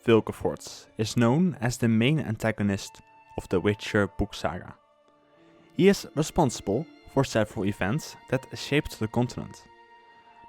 Vilgefortz is known as the main antagonist of the Witcher book saga. He is responsible for several events that shaped the continent.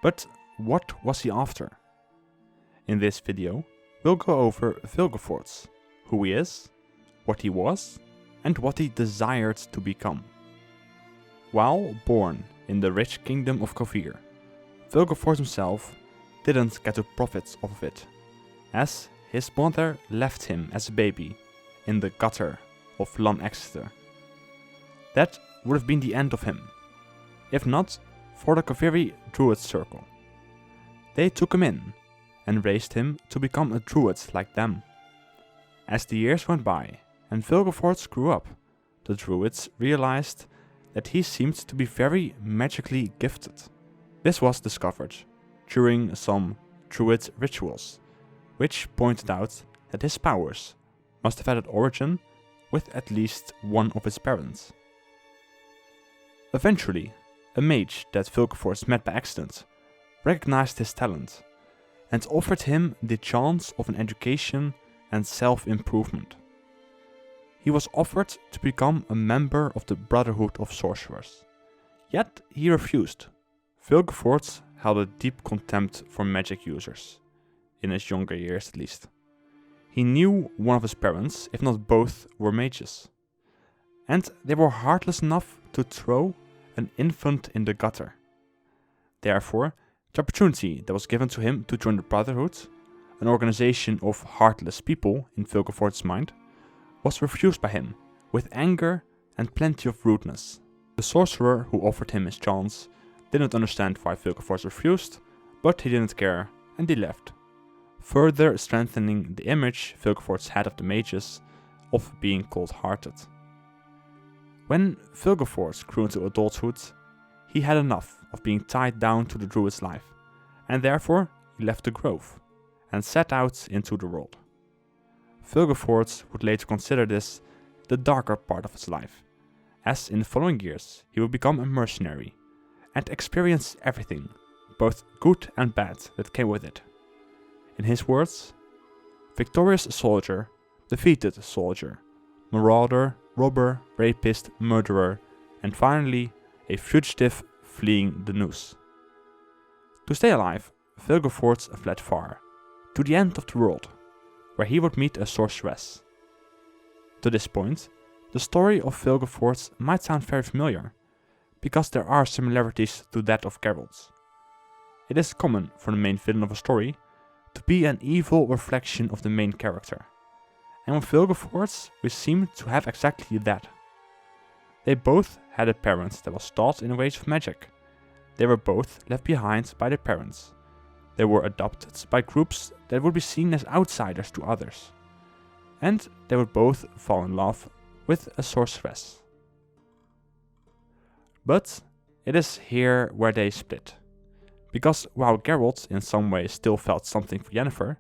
But what was he after? In this video, we'll go over Vilgefortz, who he is, what he was, and what he desired to become. While born in the rich kingdom of Kovir, Vilgefortz himself didn't get to profit of it, as his mother left him as a baby in the gutter of Lan Exeter. That would have been the end of him, if not for the Koviri Druid Circle. They took him in and raised him to become a druid like them. As the years went by and Vilgefortz grew up, the druids realized that he seemed to be very magically gifted. This was discovered during some druid rituals, which pointed out that his powers must have had an origin with at least one of his parents. Eventually, a mage that Vilgefortz met by accident recognized his talent and offered him the chance of an education and self-improvement. He was offered to become a member of the Brotherhood of Sorcerers, yet he refused. Vilgefortz held a deep contempt for magic users, in his younger years at least. He knew one of his parents, if not both, were mages, and they were heartless enough to throw an infant in the gutter. Therefore, the opportunity that was given to him to join the Brotherhood, an organization of heartless people in Vilgefortz's mind, was refused by him with anger and plenty of rudeness. The sorcerer who offered him his chance didn't understand why Vilgefortz refused, but he didn't care and he left, further strengthening the image Vilgefortz had of the mages of being cold-hearted. When Vilgefortz grew into adulthood, he had enough of being tied down to the druid's life, and therefore he left the grove and set out into the world. Vilgefortz would later consider this the darker part of his life, as in the following years he would become a mercenary and experience everything, both good and bad, that came with it. In his words, victorious soldier, defeated soldier, marauder, robber, rapist, murderer, and finally a fugitive fleeing the noose. To stay alive, Vilgefortz fled far, to the end of the world, where he would meet a sorceress. To this point, the story of Vilgefortz might sound very familiar, because there are similarities to that of Geralt. It is common for the main villain of a story to be an evil reflection of the main character, and with Vilgefortz we seem to have exactly that. They both had a parent that was taught in ways of magic. They were both left behind by their parents. They were adopted by groups that would be seen as outsiders to others. And they would both fall in love with a sorceress. But it is here where they split. Because while Geralt in some ways still felt something for Yennefer,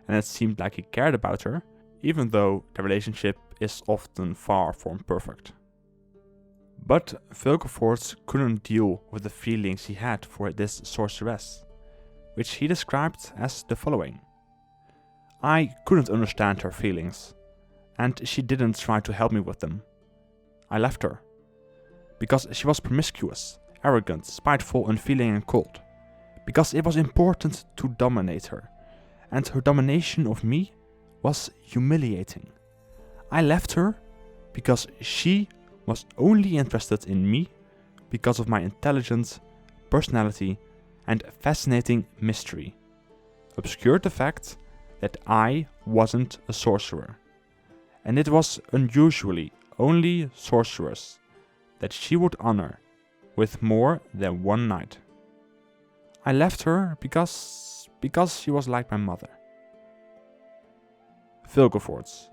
and it seemed like he cared about her, even though the relationship is often far from perfect. But Vilgefortz couldn't deal with the feelings he had for this sorceress, which he described as the following. I couldn't understand her feelings, and she didn't try to help me with them. I left her. Because she was promiscuous, arrogant, spiteful, unfeeling and cold. Because it was important to dominate her, and her domination of me was humiliating. I left her because she was only interested in me because of my intelligence, personality, and fascinating mystery, obscured the fact that I wasn't a sorcerer, and it was unusually only sorcerers that she would honor with more than one night. I left her because she was like my mother. Vilgefortz,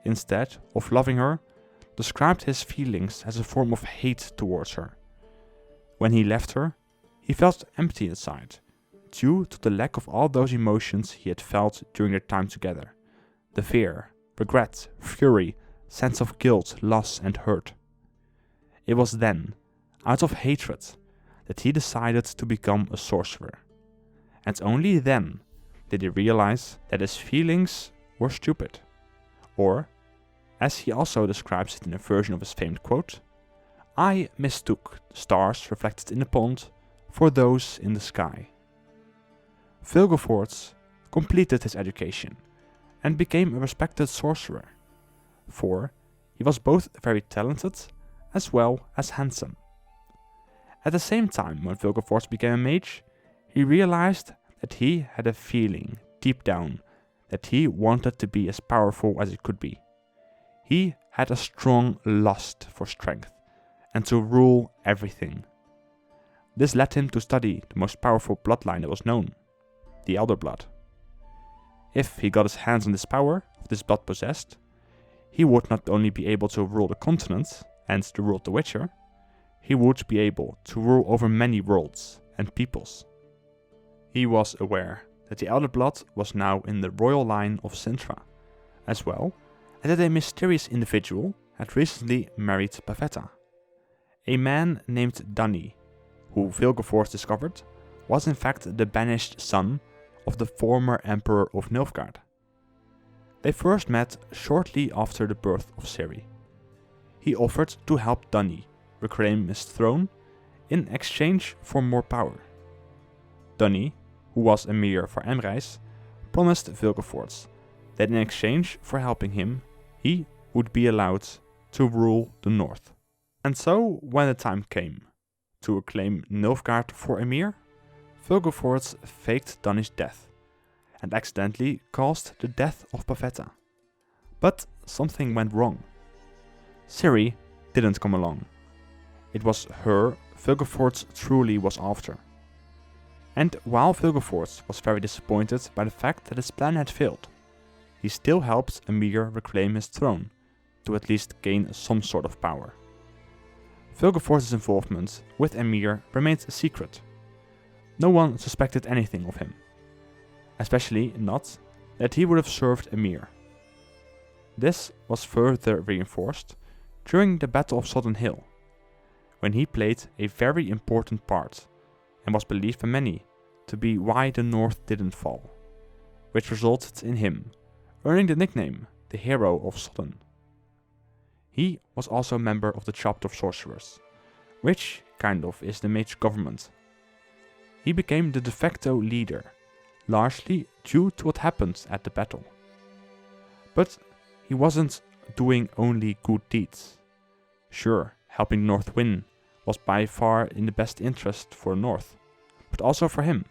instead of loving her, described his feelings as a form of hate towards her. When he left her, he felt empty inside, due to the lack of all those emotions he had felt during their time together. The fear, regret, fury, sense of guilt, loss and hurt. It was then, out of hatred, that he decided to become a sorcerer. And only then did he realize that his feelings were stupid. Or, as he also describes it in a version of his famed quote, I mistook the stars reflected in the pond for those in the sky. Vilgefortz completed his education and became a respected sorcerer, for he was both very talented as well as handsome. At the same time, when Vilgefortz became a mage, he realized that he had a feeling deep down that he wanted to be as powerful as he could be. He had a strong lust for strength and to rule everything. This led him to study the most powerful bloodline that was known, the Elder Blood. If he got his hands on this power of this blood possessed, he would not only be able to rule the continent and to rule the Witcher, he would be able to rule over many worlds and peoples. He was aware that the Elder Blood was now in the royal line of Sintra, as well as that a mysterious individual had recently married Pavetta. A man named Dunny, who Vilgefortz discovered, was in fact the banished son of the former Emperor of Nilfgaard. They first met shortly after the birth of Ciri. He offered to help Dunny reclaim his throne in exchange for more power. Dunny, who was Emir for Emrys, promised Vilgefortz that in exchange for helping him, he would be allowed to rule the north. And so, when the time came to reclaim Nilfgaard for Emir, Vilgefortz faked Dunny's death and accidentally caused the death of Pavetta. But something went wrong. Ciri didn't come along. It was her Vilgefortz truly was after. And while Vilgefortz was very disappointed by the fact that his plan had failed, he still helped Emir reclaim his throne, to at least gain some sort of power. Vilgefortz's involvement with Emir remained a secret. No one suspected anything of him, especially not that he would have served Emir. This was further reinforced during the Battle of Sodden Hill, when he played a very important part and was believed by many to be why the North didn't fall, which resulted in him earning the nickname the Hero of Sodden. He was also a member of the chapter of sorcerers, which kind of is the mage government. He became the de facto leader, largely due to what happened at the battle. But he wasn't doing only good deeds. Sure, helping the North win was by far in the best interest for the North, but also for him,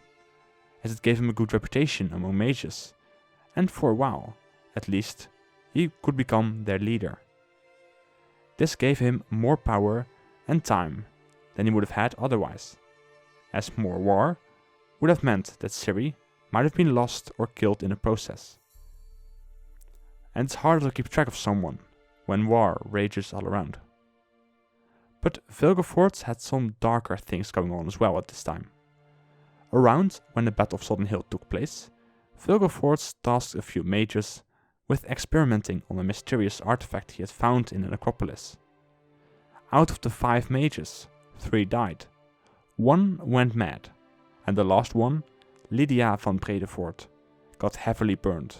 as it gave him a good reputation among mages, and for a while, at least, he could become their leader. This gave him more power and time than he would have had otherwise, as more war would have meant that Ciri might have been lost or killed in the process. And it's harder to keep track of someone when war rages all around. But Vilgefortz had some darker things going on as well at this time. Around when the Battle of Sodden Hill took place, Vilgefortz tasked a few mages with experimenting on a mysterious artifact he had found in the necropolis. Out of the 5 mages, 3 died. 1 went mad, and the last one, Lydia van Bredevoort, got heavily burned.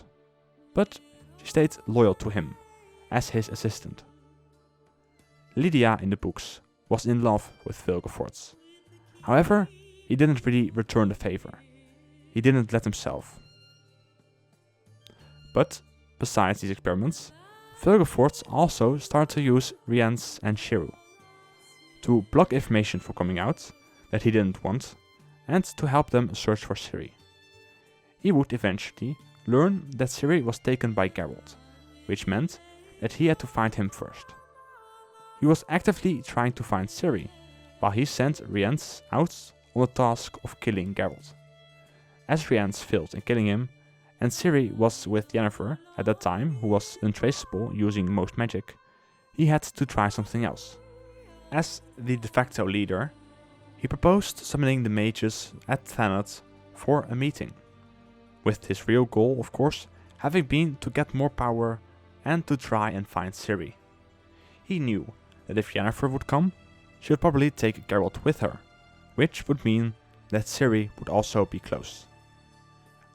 But she stayed loyal to him, as his assistant. Lydia in the books was in love with Vilgefortz. However, he didn't really return the favor. He didn't let himself. But, besides these experiments, Vilgefortz also started to use Rience and Shiru to block information from coming out that he didn't want, and to help them search for Ciri. He would eventually learn that Ciri was taken by Geralt, which meant that he had to find him first. He was actively trying to find Ciri, while he sent Rience out on the task of killing Geralt. As Rience failed in killing him, and Ciri was with Yennefer at that time, who was untraceable using most magic, he had to try something else. As the de facto leader, he proposed summoning the mages at Thanet for a meeting, with his real goal, of course, having been to get more power and to try and find Ciri. He knew that if Yennefer would come, she would probably take Geralt with her, which would mean that Ciri would also be close.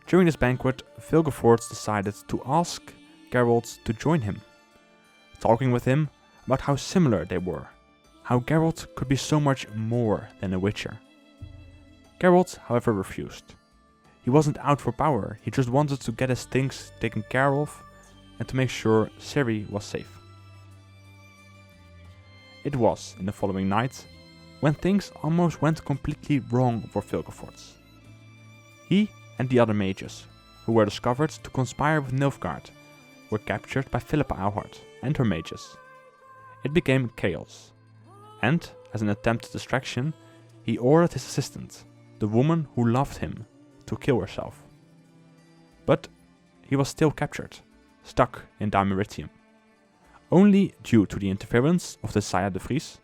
During this banquet, Vilgefortz decided to ask Geralt to join him, talking with him about how similar they were, how Geralt could be so much more than a witcher. Geralt, however, refused. He wasn't out for power, he just wanted to get his things taken care of and to make sure Ciri was safe. It was, in the following night, when things almost went completely wrong for Vilgefortz. He and the other mages, who were discovered to conspire with Nilfgaard, were captured by Philippa Auhart and her mages. It became chaos, and, as an attempted distraction, he ordered his assistant, the woman who loved him, to kill herself. But he was still captured, stuck in Dimeritium. Only due to the interference of the Sire de Vries,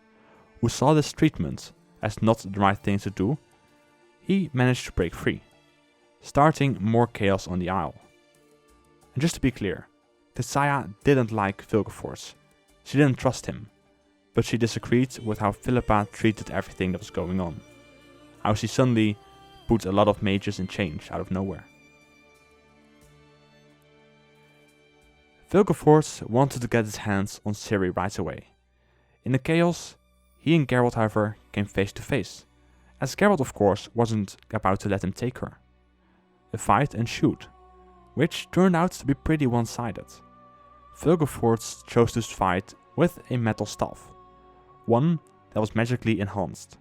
who saw this treatment as not the right thing to do, he managed to break free, starting more chaos on the Isle. And just to be clear, the Sire didn't like Vilgefortz. She didn't trust him, but she disagreed with how Philippa treated everything that was going on. How she suddenly put a lot of mages in chains out of nowhere. Vilgefortz wanted to get his hands on Ciri right away. In the chaos, he and Geralt, however, came face to face, as Geralt of course wasn't about to let him take her. A fight ensued, which turned out to be pretty one-sided. Vilgefortz chose to fight with a metal staff, one that was magically enhanced.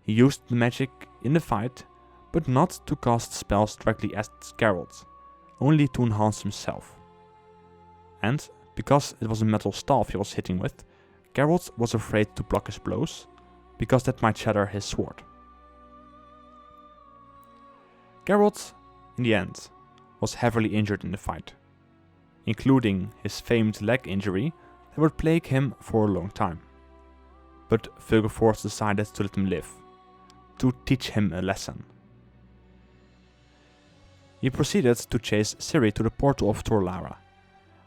He used the magic in the fight, but not to cast spells directly at Geralt, only to enhance himself. And, because it was a metal staff he was hitting with, Geralt was afraid to block his blows, because that might shatter his sword. Geralt, in the end, was heavily injured in the fight, including his famed leg injury that would plague him for a long time. But Vilgefortz decided to let him live, to teach him a lesson. He proceeded to chase Ciri to the portal of Torlara,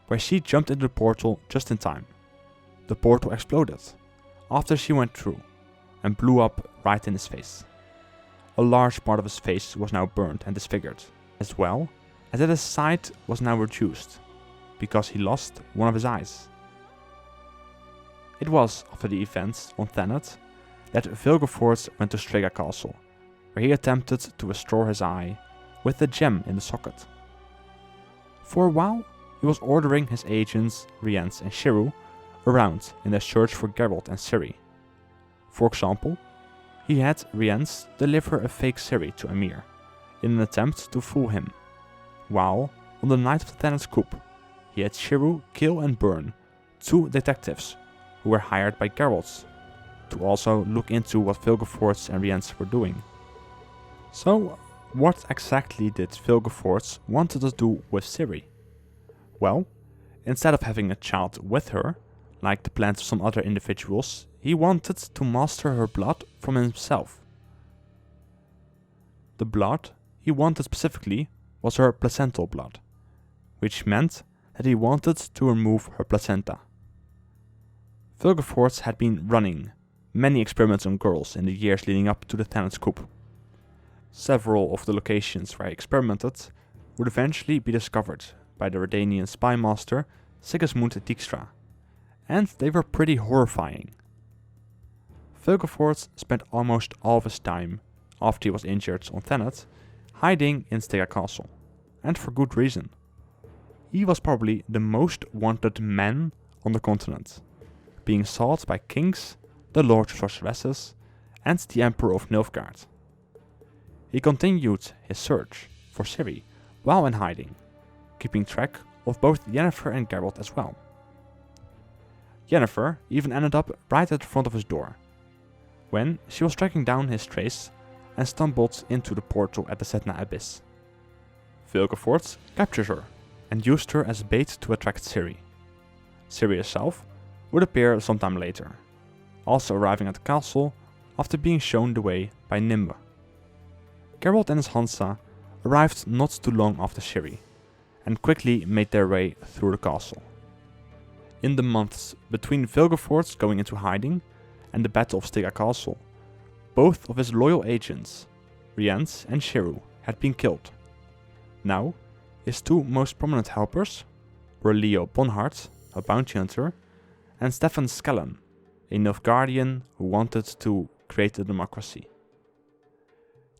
where she jumped into the portal just in time. The portal exploded after she went through and blew up right in his face. A large part of his face was now burned and disfigured, as well as that his sight was now reduced, because he lost one of his eyes. It was after the events on Thanet that Vilgefortz went to Strega Castle, where he attempted to restore his eye with the gem in the socket. For a while, he was ordering his agents, Rience and Shiru, around in their search for Geralt and Ciri. For example, he had Rience deliver a fake Ciri to Emhyr, in an attempt to fool him, while, on the night of the Thanat's coup, he had Shiru kill and burn 2 detectives who were hired by Geralt to also look into what Vilgefortz and Rience were doing. So, what exactly did Vilgefortz want to do with Ciri? Well, instead of having a child with her, like the plans of some other individuals, he wanted to master her blood from himself. The blood he wanted specifically was her placental blood, which meant that he wanted to remove her placenta. Vilgefortz had been running many experiments on girls in the years leading up to the Thanat's coup. Several of the locations where he experimented would eventually be discovered by the Redanian spy master Sigismund Dijkstra, and they were pretty horrifying. Vilgefortz spent almost all of his time, after he was injured on Thanet, hiding in Stega Castle, and for good reason. He was probably the most wanted man on the continent, being sought by kings, the Lords of Sorceresses, and the Emperor of Nilfgaard. He continued his search for Ciri while in hiding, keeping track of both Yennefer and Geralt as well. Yennefer even ended up right at the front of his door, when she was tracking down his trace and stumbled into the portal at the Setna Abyss. Vilgefortz captured her and used her as bait to attract Ciri. Ciri herself would appear sometime later, also arriving at the castle after being shown the way by Nimue. Geralt and his Hansa arrived not too long after Ciri, and quickly made their way through the castle. In the months between Vilgefortz going into hiding and the Battle of Stega Castle, both of his loyal agents, Rience and Shiru, had been killed. Now, his two most prominent helpers were Leo Bonhart, a bounty hunter, and Stefan Skellen, a Nilfgaardian who wanted to create a democracy.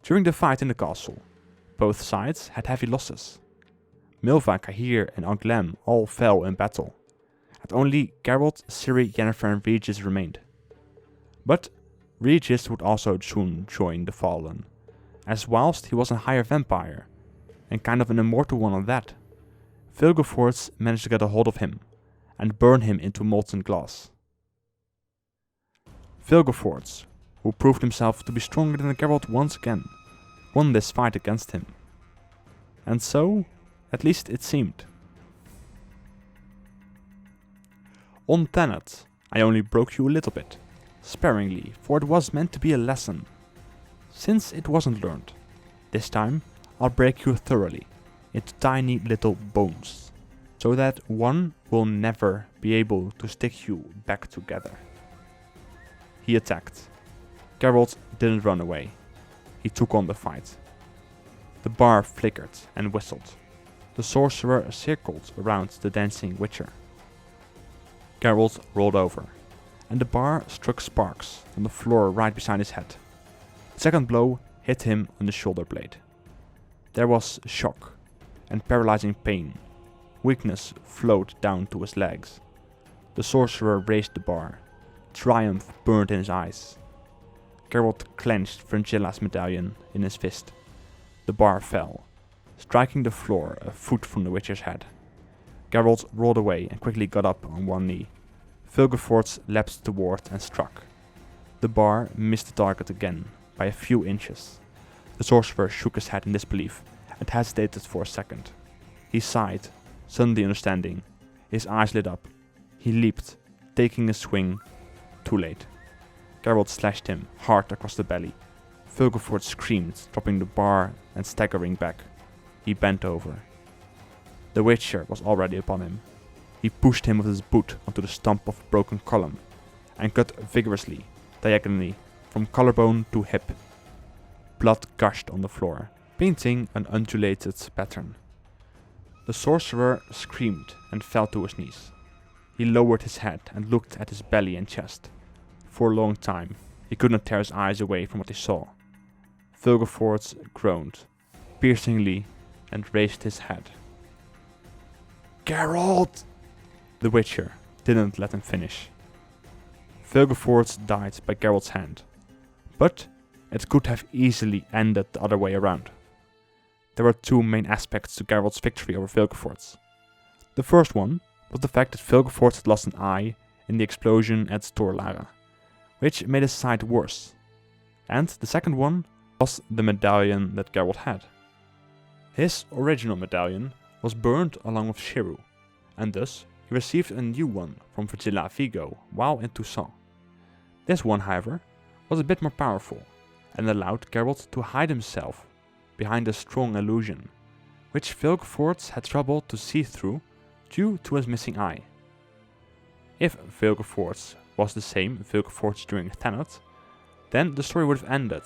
During the fight in the castle, both sides had heavy losses. Milva, Cahir and Anglem all fell in battle, and only Geralt, Ciri, Yennefer and Regis remained. But Regis would also soon join the Fallen, as whilst he was a higher vampire, and kind of an immortal one at that, Vilgefortz managed to get a hold of him, and burn him into molten glass. Vilgefortz, who proved himself to be stronger than Geralt once again, won this fight against him. And so, at least it seemed. On Tenet, I only broke you a little bit, sparingly, for it was meant to be a lesson. Since it wasn't learned, this time I'll break you thoroughly, into tiny little bones, so that one will never be able to stick you back together. He attacked. Geralt didn't run away. He took on the fight. The bar flickered and whistled. The sorcerer circled around the dancing witcher. Geralt rolled over, and the bar struck sparks on the floor right beside his head. The second blow hit him on the shoulder blade. There was shock and paralyzing pain. Weakness flowed down to his legs. The sorcerer raised the bar. Triumph burned in his eyes. Geralt clenched Frangilla's medallion in his fist. The bar fell, striking the floor a foot from the witcher's head. Geralt rolled away and quickly got up on one knee. Vilgefortz leapt toward and struck. The bar missed the target again, by a few inches. The sorcerer shook his head in disbelief and hesitated for a second. He sighed, suddenly understanding. His eyes lit up. He leaped, taking a swing. Too late. Geralt slashed him hard across the belly. Vilgefortz screamed, dropping the bar and staggering back. He bent over. The witcher was already upon him. He pushed him with his boot onto the stump of a broken column, and cut vigorously, diagonally, from collarbone to hip. Blood gushed on the floor, painting an undulated pattern. The sorcerer screamed and fell to his knees. He lowered his head and looked at his belly and chest. For a long time, he could not tear his eyes away from what he saw. Vilgefortz groaned, piercingly, and raised his head. Geralt! The witcher didn't let him finish. Vilgefortz died by Geralt's hand, but it could have easily ended the other way around. There were two main aspects to Geralt's victory over Vilgefortz. The first one was the fact that Vilgefortz had lost an eye in the explosion at Torlara, which made his sight worse. And the second one was the medallion that Geralt had. His original medallion was burned along with Shiru, and thus he received a new one from Virgilla Vigo while in Toussaint. This one, however, was a bit more powerful, and allowed Geralt to hide himself behind a strong illusion, which Vilgefortz had trouble to see through due to his missing eye. If Vilgefortz was the same Vilgefortz during Tenet, then the story would have ended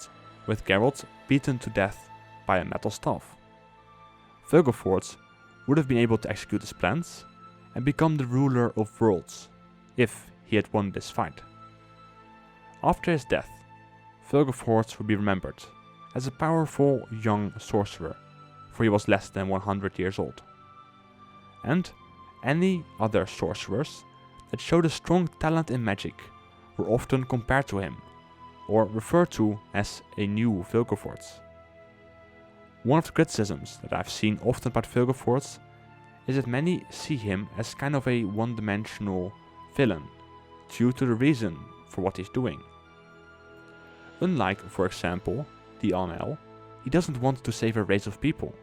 with Geralt beaten to death by a metal staff. Vilgefortz would have been able to execute his plans and become the ruler of worlds, if he had won this fight. After his death, Vilgefortz would be remembered as a powerful young sorcerer, for he was less than 100 years old. And any other sorcerers that showed a strong talent in magic were often compared to him, or referred to as a new Vilgefortz. One of the criticisms that I've seen often about Vilgefortz is that many see him as kind of a one-dimensional villain, due to the reason for what he's doing. Unlike, for example, the Anel, he doesn't want to save a race of people.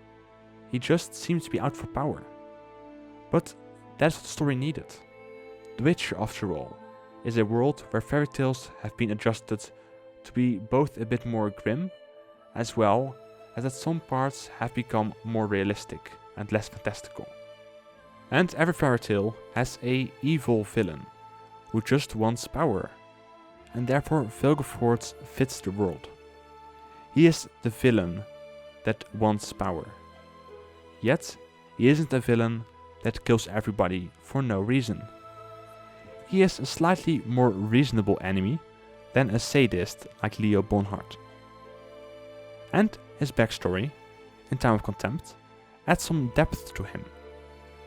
He just seems to be out for power. But that's what the story needed. The Witcher, after all, is a world where fairy tales have been adjusted to be both a bit more grim, as well as that some parts have become more realistic and less fantastical. And every fairy tale has a evil villain who just wants power, and therefore Vilgefortz fits the world. He is the villain that wants power. Yet, he isn't a villain that kills everybody for no reason. He is a slightly more reasonable enemy than a sadist like Leo Bonhart. And his backstory, in Time of Contempt, adds some depth to him,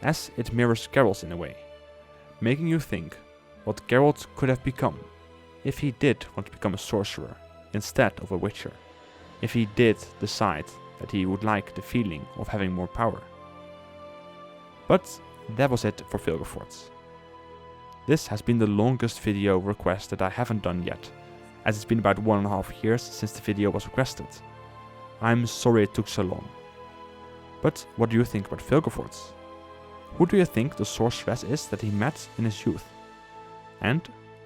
as it mirrors Geralt's in a way, making you think what Geralt could have become if he did want to become a sorcerer instead of a witcher, if he did decide that he would like the feeling of having more power. But that was it for Vilgefortz. This has been the longest video request that I haven't done yet, as it's been about 1.5 years since the video was requested. I'm sorry it took so long. But what do you think about Vilgefortz? Who do you think the sorceress is that he met in his youth? And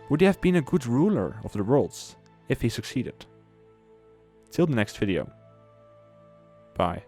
would he have been a good ruler of the worlds if he succeeded? Till the next video. Bye.